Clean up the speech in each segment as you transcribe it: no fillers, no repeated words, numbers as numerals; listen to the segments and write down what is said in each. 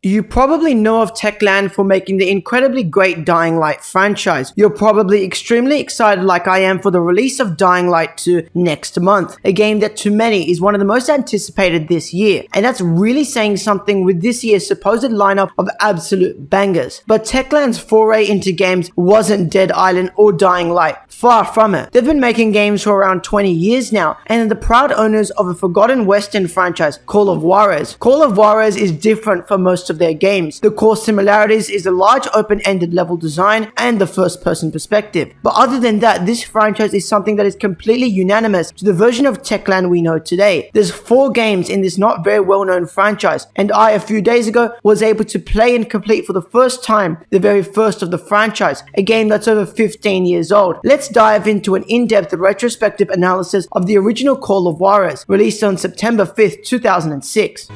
You probably know of Techland for making the incredibly great Dying Light franchise. You're probably extremely excited like I am for the release of Dying Light 2 next month, a game that to many is one of the most anticipated this year, and that's really saying something with this year's supposed lineup of absolute bangers. But Techland's foray into games wasn't Dead Island or Dying Light, far from it. They've been making games for around 20 years now, and are the proud owners of a forgotten Western franchise, Call of Juarez. Call of Juarez is different from most of their games. The core similarities is a large open-ended level design and the first-person perspective. But other than that, this franchise is something that is completely unanimous to the version of Techland we know today. There's 4 games in this not very well-known franchise, and I, a few days ago, was able to play and complete for the first time the very first of the franchise, a game that's over 15 years old. Let's dive into an in-depth retrospective analysis of the original Call of Juarez, released on September 5th, 2006.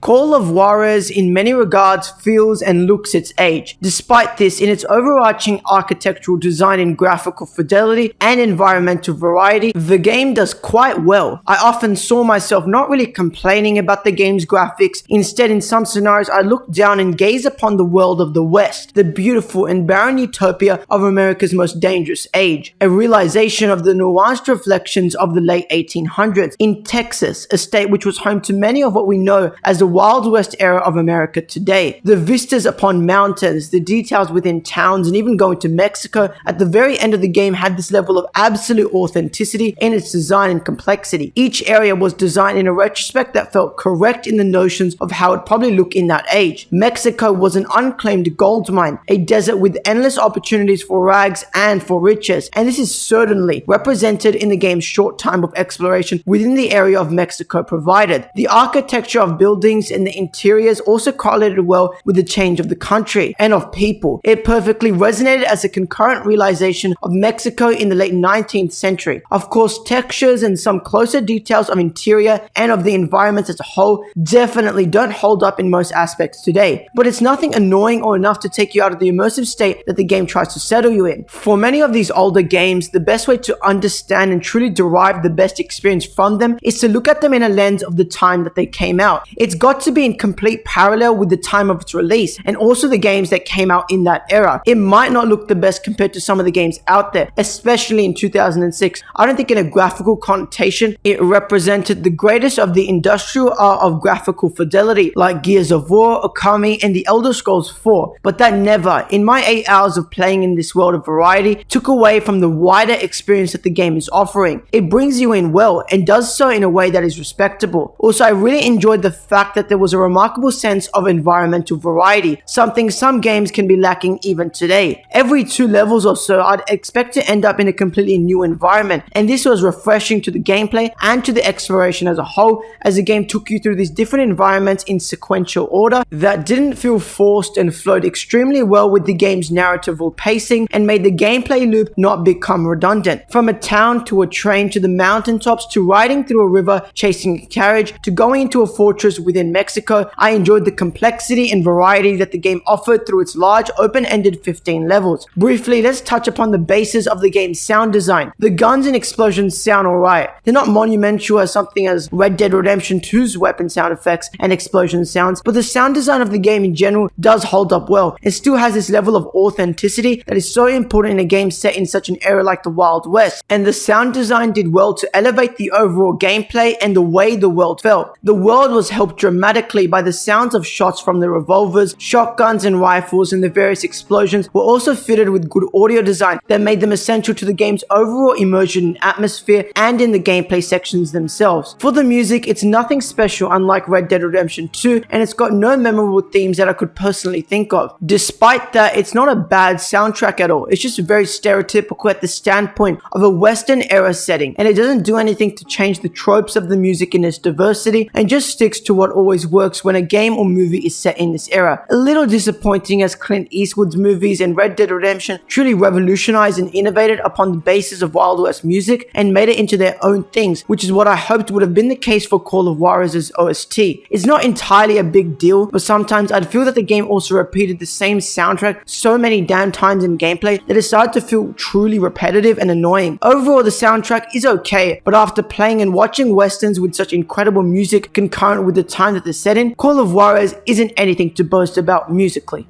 Call of Juarez in many regards feels and looks its age. Despite this, in its overarching architectural design and graphical fidelity and environmental variety, the game does quite well. I often saw myself not really complaining about the game's graphics. Instead, in some scenarios, I look down and gaze upon the world of the West, the beautiful and barren utopia of America's most dangerous age, a realization of the nuanced reflections of the late 1800s in Texas, a state which was home to many of what we know as the Wild West era of America today. The vistas upon mountains, the details within towns, and even going to Mexico at the very end of the game had this level of absolute authenticity in its design and complexity. Each area was designed in a retrospect that felt correct in the notions of how it probably looked in that age. Mexico was an unclaimed gold mine, a desert with endless opportunities for rags and for riches, and this is certainly represented in the game's short time of exploration within the area of Mexico provided. The architecture of buildings and the interiors also correlated well with the change of the country and of people. It perfectly resonated as a concurrent realization of Mexico in the late 19th century. Of course, textures and some closer details of interior and of the environment as a whole definitely don't hold up in most aspects today, but it's nothing annoying or enough to take you out of the immersive state that the game tries to settle you in. For many of these older games, the best way to understand and truly derive the best experience from them is to look at them in a lens of the time that they came out. It's got to be in complete parallel with the time of its release and also the games that came out in that era. It might not look the best compared to some of the games out there, especially in 2006. I don't think in a graphical connotation it represented the greatest of the industrial art of graphical fidelity like Gears of War, Okami, and the Elder Scrolls 4, but that never, in my 8 hours of playing in this world of variety, took away from the wider experience that the game is offering. It brings you in well and does so in a way that is respectable. Also, I really enjoyed the fact that there was a remarkable sense of environmental variety, something some games can be lacking even today. Every 2 levels or so, I'd expect to end up in a completely new environment, and this was refreshing to the gameplay and to the exploration as a whole, as the game took you through these different environments in sequential order that didn't feel forced and flowed extremely well with the game's narrative pacing and made the gameplay loop not become redundant. From a town to a train to the mountaintops to riding through a river chasing a carriage to going into a fortress within Mexico, I enjoyed the complexity and variety that the game offered through its large open-ended 15 levels. Briefly, let's touch upon the basis of the game's sound design. The guns and explosions sound alright. They're not monumental as something as Red Dead Redemption 2's weapon sound effects and explosion sounds, but the sound design of the game in general does hold up well. It still has this level of authenticity that is so important in a game set in such an era like the Wild West, and the sound design did well to elevate the overall gameplay and the way the world felt. The world was helped dramatically by the sounds of shots from the revolvers, shotguns, and rifles, and the various explosions were also fitted with good audio design that made them essential to the game's overall immersion and atmosphere and in the gameplay sections themselves. For the music, it's nothing special unlike Red Dead Redemption 2, and it's got no memorable themes that I could personally think of. Despite that, it's not a bad soundtrack at all. It's just very stereotypical at the standpoint of a Western era setting, and it doesn't do anything to change the tropes of the music in its diversity and just sticks to what always always works when a game or movie is set in this era. A little disappointing as Clint Eastwood's movies and Red Dead Redemption truly revolutionized and innovated upon the basis of Wild West music and made it into their own things, which is what I hoped would have been the case for Call of Juarez's OST. It's not entirely a big deal, but sometimes I'd feel that the game also repeated the same soundtrack so many damn times in gameplay that it started to feel truly repetitive and annoying. Overall, the soundtrack is okay, but after playing and watching westerns with such incredible music concurrent with the time that they're set in, Call of Juarez isn't anything to boast about musically.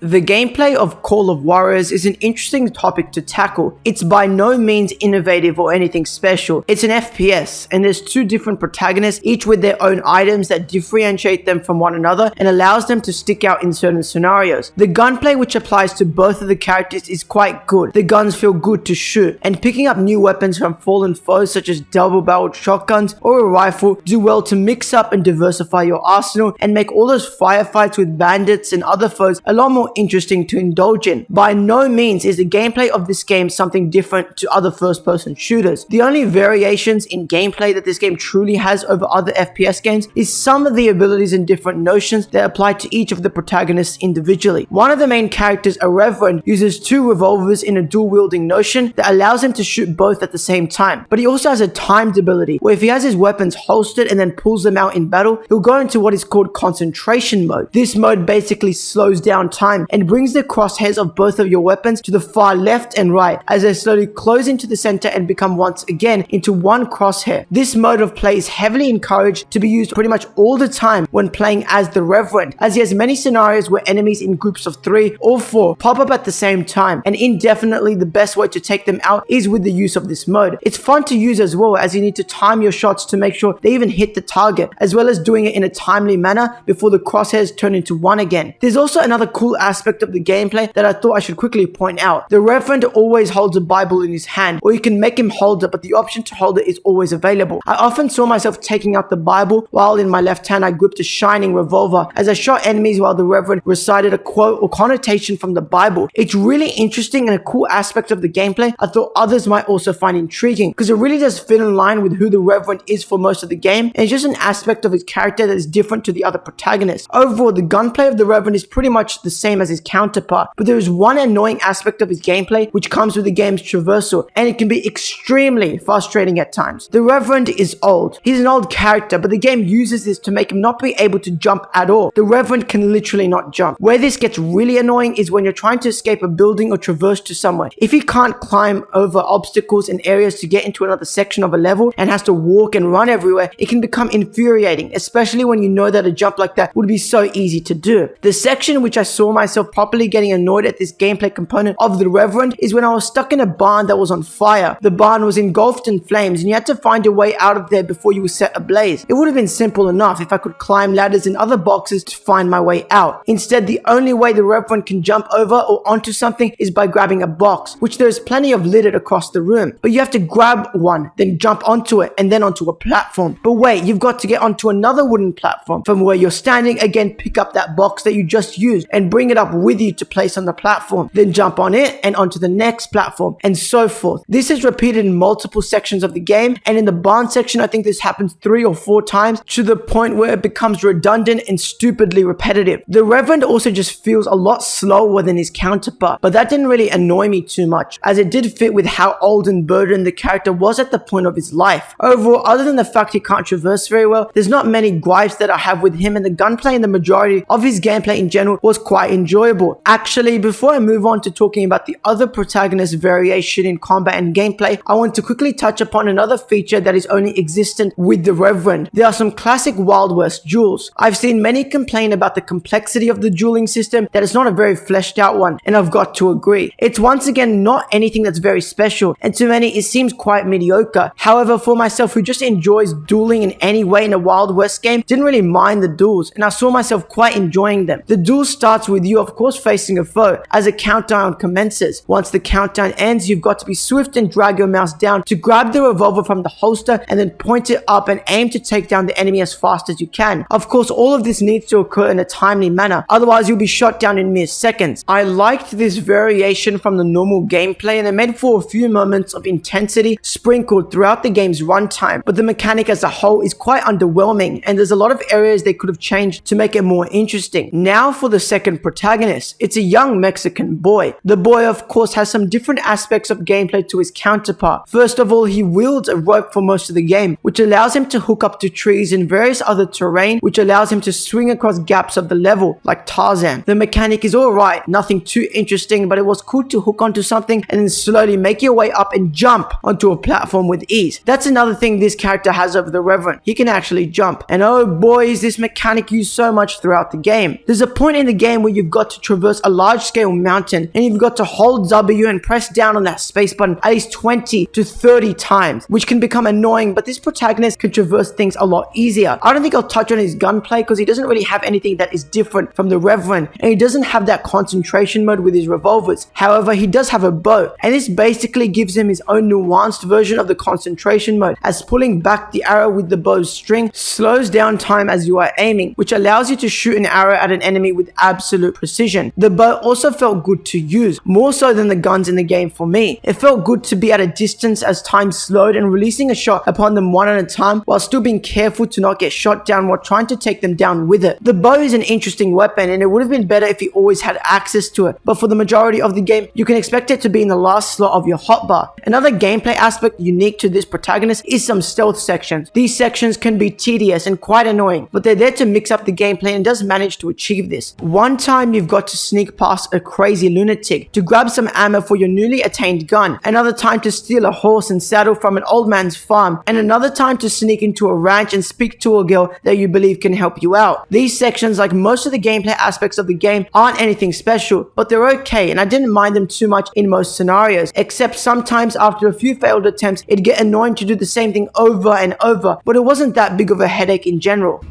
The gameplay of Call of Juarez is an interesting topic to tackle. It's by no means innovative or anything special. It's an FPS, and there's two different protagonists, each with their own items that differentiate them from one another and allows them to stick out in certain scenarios. The gunplay which applies to both of the characters is quite good. The guns feel good to shoot, and picking up new weapons from fallen foes such as double-barreled shotguns or a rifle do well to mix up and diversify your arsenal and make all those firefights with bandits and other foes a lot more interesting to indulge in. By no means is the gameplay of this game something different to other first-person shooters. The only variations in gameplay that this game truly has over other FPS games is some of the abilities and different notions that apply to each of the protagonists individually. One of the main characters, a Reverend, uses two revolvers in a dual-wielding notion that allows him to shoot both at the same time. But he also has a timed ability where if he has his weapons holstered and then pulls them out in battle, he'll go into what is called concentration mode. This mode basically slows down time and brings the crosshairs of both of your weapons to the far left and right as they slowly close into the center and become once again into one crosshair. This mode of play is heavily encouraged to be used pretty much all the time when playing as the Reverend, as he has many scenarios where enemies in groups of 3 or 4 pop up at the same time, and indefinitely the best way to take them out is with the use of this mode. It's fun to use as well, as you need to time your shots to make sure they even hit the target, as well as doing it in a timely manner before the crosshairs turn into one again. There's also another cool aspect of the gameplay that I thought I should quickly point out. The Reverend always holds a Bible in his hand, or you can make him hold it, but the option to hold it is always available. I often saw myself taking out the Bible while in my left hand I gripped a shining revolver as I shot enemies while the Reverend recited a quote or connotation from the Bible. It's really interesting and a cool aspect of the gameplay I thought others might also find intriguing, because it really does fit in line with who the Reverend is for most of the game, and it's just an aspect of his character that is different to the other protagonists. Overall, the gunplay of the Reverend is pretty much the same as his counterpart, but there is one annoying aspect of his gameplay which comes with the game's traversal, and it can be extremely frustrating at times. The Reverend is old. He's an old character, but the game uses this to make him not be able to jump at all. The Reverend can literally not jump. Where this gets really annoying is when you're trying to escape a building or traverse to somewhere. If he can't climb over obstacles and areas to get into another section of a level and has to walk and run everywhere, it can become infuriating, especially when you know that a jump like that would be so easy to do. The section which I saw myself properly getting annoyed at this gameplay component of the Reverend is when I was stuck in a barn that was on fire. The barn was engulfed in flames and you had to find your way out of there before you were set ablaze. It would have been simple enough if I could climb ladders in other boxes to find my way out. Instead, the only way the Reverend can jump over or onto something is by grabbing a box, which there is plenty of littered across the room. But you have to grab one, then jump onto it, and then onto a platform. But wait, you've got to get onto another wooden platform from where you're standing, again pick up that box that you just used and bring it up with you to place on the platform, then jump on it and onto the next platform, and so forth. This is repeated in multiple sections of the game, and in the barn section I think this happens 3 or 4 times to the point where it becomes redundant and stupidly repetitive. The Reverend also just feels a lot slower than his counterpart, but that didn't really annoy me too much, as it did fit with how old and burdened the character was at the point of his life. Overall, other than the fact he can't traverse very well, there's not many gripes that I have with him, and the gunplay and the majority of his gameplay in general was quite enjoyable. Actually, before I move on to talking about the other protagonist variation in combat and gameplay, I want to quickly touch upon another feature that is only existent with the Reverend. There are some classic Wild West duels. I've seen many complain about the complexity of the dueling system, that it's not a very fleshed out one, and I've got to agree. It's once again not anything that's very special, and to many it seems quite mediocre. However, for myself, who just enjoys dueling in any way in a Wild West game, didn't really mind the duels, and I saw myself quite enjoying them. The duel starts with you you of course facing a foe as a countdown commences. Once the countdown ends, you've got to be swift and drag your mouse down to grab the revolver from the holster and then point it up and aim to take down the enemy as fast as you can. Of course, all of this needs to occur in a timely manner, otherwise you'll be shot down in mere seconds. I liked this variation from the normal gameplay, and it made for a few moments of intensity sprinkled throughout the game's runtime, but the mechanic as a whole is quite underwhelming, and there's a lot of areas they could have changed to make it more interesting. Now for the second protagonist. It's a young Mexican boy. The boy of course has some different aspects of gameplay to his counterpart. First of all, he wields a rope for most of the game, which allows him to hook up to trees and various other terrain, which allows him to swing across gaps of the level like Tarzan. The mechanic is alright, nothing too interesting, but it was cool to hook onto something and then slowly make your way up and jump onto a platform with ease. That's another thing this character has over the Reverend. He can actually jump. And oh boy, is this mechanic used so much throughout the game. There's a point in the game where you've got to traverse a large scale mountain and you've got to hold W and press down on that space button at least 20 to 30 times, which can become annoying, but this protagonist can traverse things a lot easier. I don't think I'll touch on his gunplay because he doesn't really have anything that is different from the Reverend, and he doesn't have that concentration mode with his revolvers. However, he does have a bow, and this basically gives him his own nuanced version of the concentration mode, as pulling back the arrow with the bow's string slows down time as you are aiming, which allows you to shoot an arrow at an enemy with absolute precision. The bow also felt good to use, more so than the guns in the game for me. It felt good to be at a distance as time slowed and releasing a shot upon them one at a time while still being careful to not get shot down while trying to take them down with it. The bow is an interesting weapon, and it would have been better if you always had access to it, but for the majority of the game you can expect it to be in the last slot of your hotbar. Another gameplay aspect unique to this protagonist is some stealth sections. These sections can be tedious and quite annoying, but they're there to mix up the gameplay and does manage to achieve this. One time you've got to sneak past a crazy lunatic to grab some ammo for your newly attained gun, another time to steal a horse and saddle from an old man's farm, and another time to sneak into a ranch and speak to a girl that you believe can help you out. These sections, like most of the gameplay aspects of the game, aren't anything special, but they're okay, and I didn't mind them too much in most scenarios, except sometimes after a few failed attempts it'd get annoying to do the same thing over and over, but it wasn't that big of a headache in general.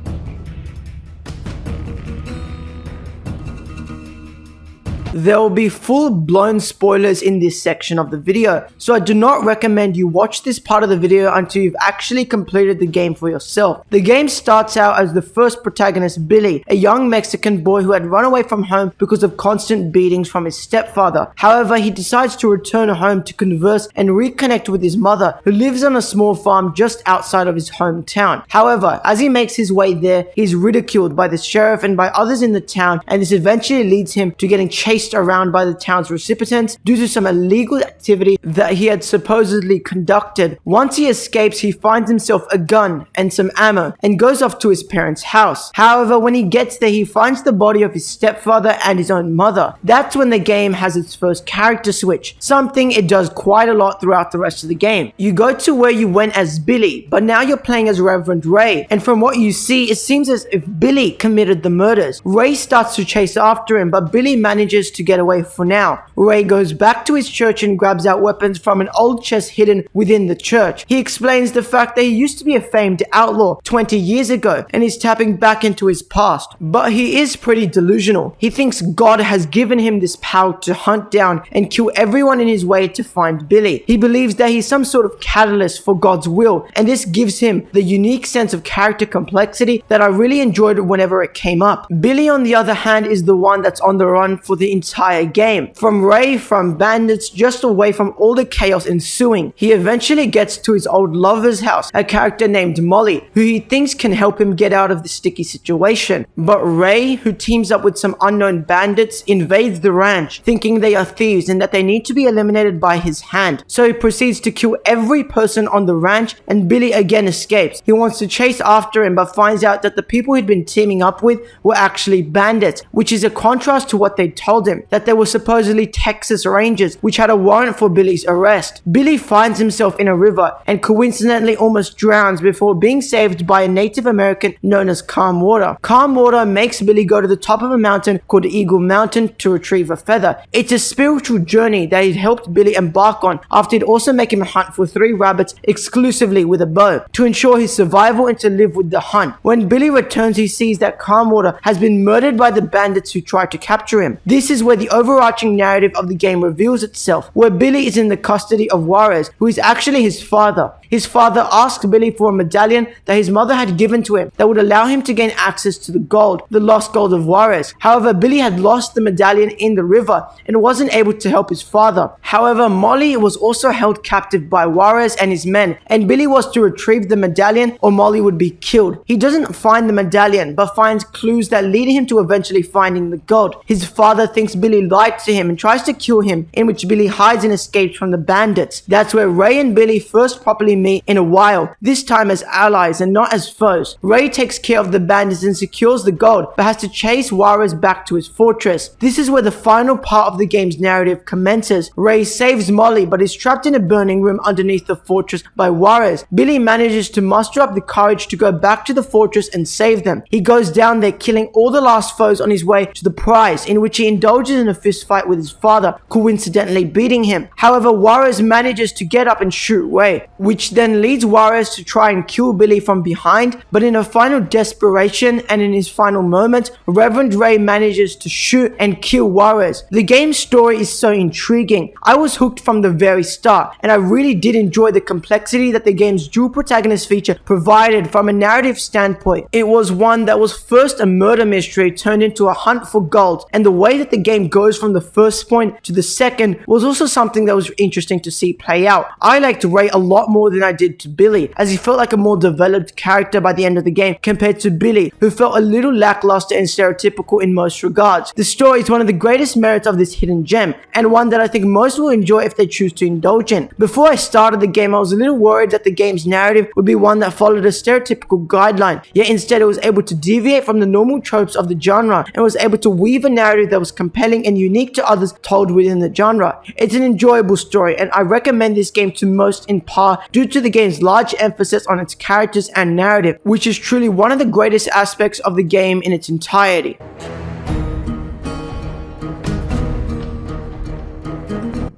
There will be full-blown spoilers in this section of the video, so I do not recommend you watch this part of the video until you've actually completed the game for yourself. The game starts out as the first protagonist, Billy, a young Mexican boy who had run away from home because of constant beatings from his stepfather. However, he decides to return home to converse and reconnect with his mother, who lives on a small farm just outside of his hometown. However, as he makes his way there, he's ridiculed by the sheriff and by others in the town, and this eventually leads him to getting chased around by the town's recipients due to some illegal activity that he had supposedly conducted. Once he escapes, he finds himself a gun and some ammo and goes off to his parents' house. However, when he gets there, he finds the body of his stepfather and his own mother. That's when the game has its first character switch, something it does quite a lot throughout the rest of the game. You go to where you went as Billy, but now you're playing as Reverend Ray, and from what you see, it seems as if Billy committed the murders. Ray starts to chase after him, but Billy manages to get away for now. Ray goes back to his church and grabs out weapons from an old chest hidden within the church. He explains the fact that he used to be a famed outlaw 20 years ago and is tapping back into his past. But he is pretty delusional. He thinks God has given him this power to hunt down and kill everyone in his way to find Billy. He believes that he's some sort of catalyst for God's will, and this gives him the unique sense of character complexity that I really enjoyed whenever it came up. Billy, on the other hand, is the one that's on the run for the entire game. From Ray, from bandits, just away from all the chaos ensuing. He eventually gets to his old lover's house, a character named Molly, who he thinks can help him get out of the sticky situation. But Ray, who teams up with some unknown bandits, invades the ranch, thinking they are thieves and that they need to be eliminated by his hand. So he proceeds to kill every person on the ranch, and Billy again escapes. He wants to chase after him, but finds out that the people he'd been teaming up with were actually bandits, which is a contrast to what they told told him that they were supposedly Texas Rangers, which had a warrant for Billy's arrest. Billy finds himself in a river and coincidentally almost drowns before being saved by a Native American known as Calm Water. Calm Water makes Billy go to the top of a mountain called Eagle Mountain to retrieve a feather. It's a spiritual journey that he'd helped Billy embark on after he'd also make him hunt for 3 rabbits exclusively with a bow to ensure his survival and to live with the hunt. When Billy returns, he sees that Calm Water has been murdered by the bandits who tried to capture him. This is where the overarching narrative of the game reveals itself, where Billy is in the custody of Juarez, who is actually his father. His father asked Billy for a medallion that his mother had given to him that would allow him to gain access to the gold, the lost gold of Juarez. However, Billy had lost the medallion in the river and wasn't able to help his father. However, Molly was also held captive by Juarez and his men, and Billy was to retrieve the medallion or Molly would be killed. He doesn't find the medallion, but finds clues that lead him to eventually finding the gold. His father thinks Billy lied to him and tries to kill him, in which Billy hides and escapes from the bandits. That's where Ray and Billy first properly meet in a while, this time as allies and not as foes. Ray takes care of the bandits and secures the gold, but has to chase Juarez back to his fortress. This is where the final part of the game's narrative commences. Ray saves Molly, but is trapped in a burning room underneath the fortress by Juarez. Billy manages to muster up the courage to go back to the fortress and save them. He goes down there, killing all the last foes on his way to the prize, in which he indulges in a fist fight with his father, coincidentally beating him. However, Juarez manages to get up and shoot Ray, which then leads Juarez to try and kill Billy from behind, but in a final desperation and in his final moment, Reverend Ray manages to shoot and kill Juarez. The game's story is so intriguing. I was hooked from the very start, and I really did enjoy the complexity that the game's dual protagonist feature provided from a narrative standpoint. It was one that was first a murder mystery turned into a hunt for gold, and the way that the game goes from the first point to the second was also something that was interesting to see play out. I liked Ray a lot more than I did to Billy, as he felt like a more developed character by the end of the game compared to Billy, who felt a little lackluster and stereotypical in most regards. The story is one of the greatest merits of this hidden gem, and one that I think most will enjoy if they choose to indulge in. Before I started the game, I was a little worried that the game's narrative would be one that followed a stereotypical guideline, yet instead it was able to deviate from the normal tropes of the genre and was able to weave a narrative that was compelling and unique to others told within the genre. It's an enjoyable story, and I recommend this game to most in part due to the game's large emphasis on its characters and narrative, which is truly one of the greatest aspects of the game in its entirety.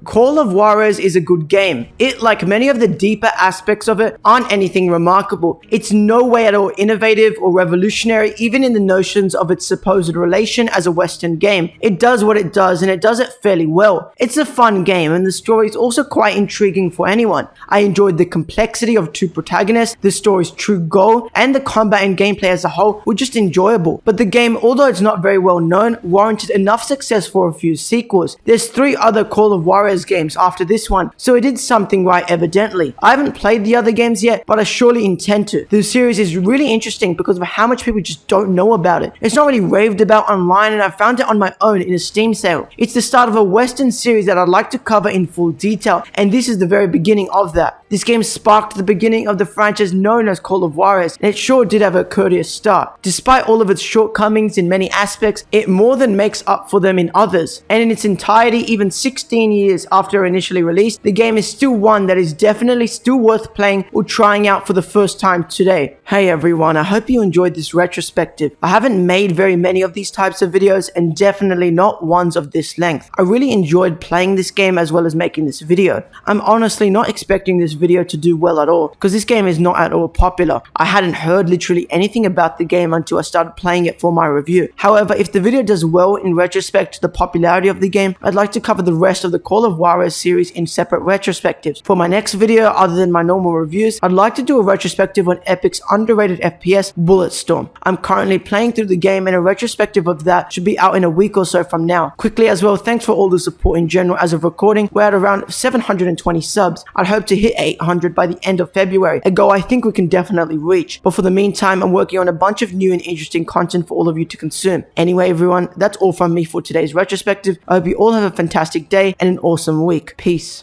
Call of Juarez is a good game. It, like many of the deeper aspects of it, aren't anything remarkable. It's no way at all innovative or revolutionary, even in the notions of its supposed relation as a Western game. It does what it does, and it does it fairly well. It's a fun game, and the story is also quite intriguing for anyone. I enjoyed the complexity of 2 protagonists, the story's true goal, and the combat and gameplay as a whole were just enjoyable. But the game, although it's not very well known, warranted enough success for a few sequels. There's 3 other Call of Juarez games after this one, so it did something right evidently. I haven't played the other games yet, but I surely intend to. The series is really interesting because of how much people just don't know about it. It's not really raved about online, and I found it on my own in a Steam sale. It's the start of a Western series that I'd like to cover in full detail, and this is the very beginning of that. This game sparked the beginning of the franchise known as Call of Juarez, and it sure did have a courteous start. Despite all of its shortcomings in many aspects, it more than makes up for them in others. And in its entirety, even 16 years after initially released, the game is still one that is definitely still worth playing or trying out for the first time today. Hey everyone, I hope you enjoyed this retrospective. I haven't made very many of these types of videos, and definitely not ones of this length. I really enjoyed playing this game as well as making this video. I'm honestly not expecting this video to do well at all, because this game is not at all popular. I hadn't heard literally anything about the game until I started playing it for my review. However, if the video does well in retrospect to the popularity of the game, I'd like to cover the rest of the Call of Juarez series in separate retrospectives. For my next video, other than my normal reviews, I'd like to do a retrospective on Epic's underrated FPS, Bulletstorm. I'm currently playing through the game, and a retrospective of that should be out in a week or so from now. Quickly as well, thanks for all the support in general. As of recording, we're at around 720 subs. I'd hope to hit 800 by the end of February, a goal I think we can definitely reach. But for the meantime, I'm working on a bunch of new and interesting content for all of you to consume. Anyway everyone, that's all from me for today's retrospective. I hope you all have a fantastic day and an awesome week. Peace.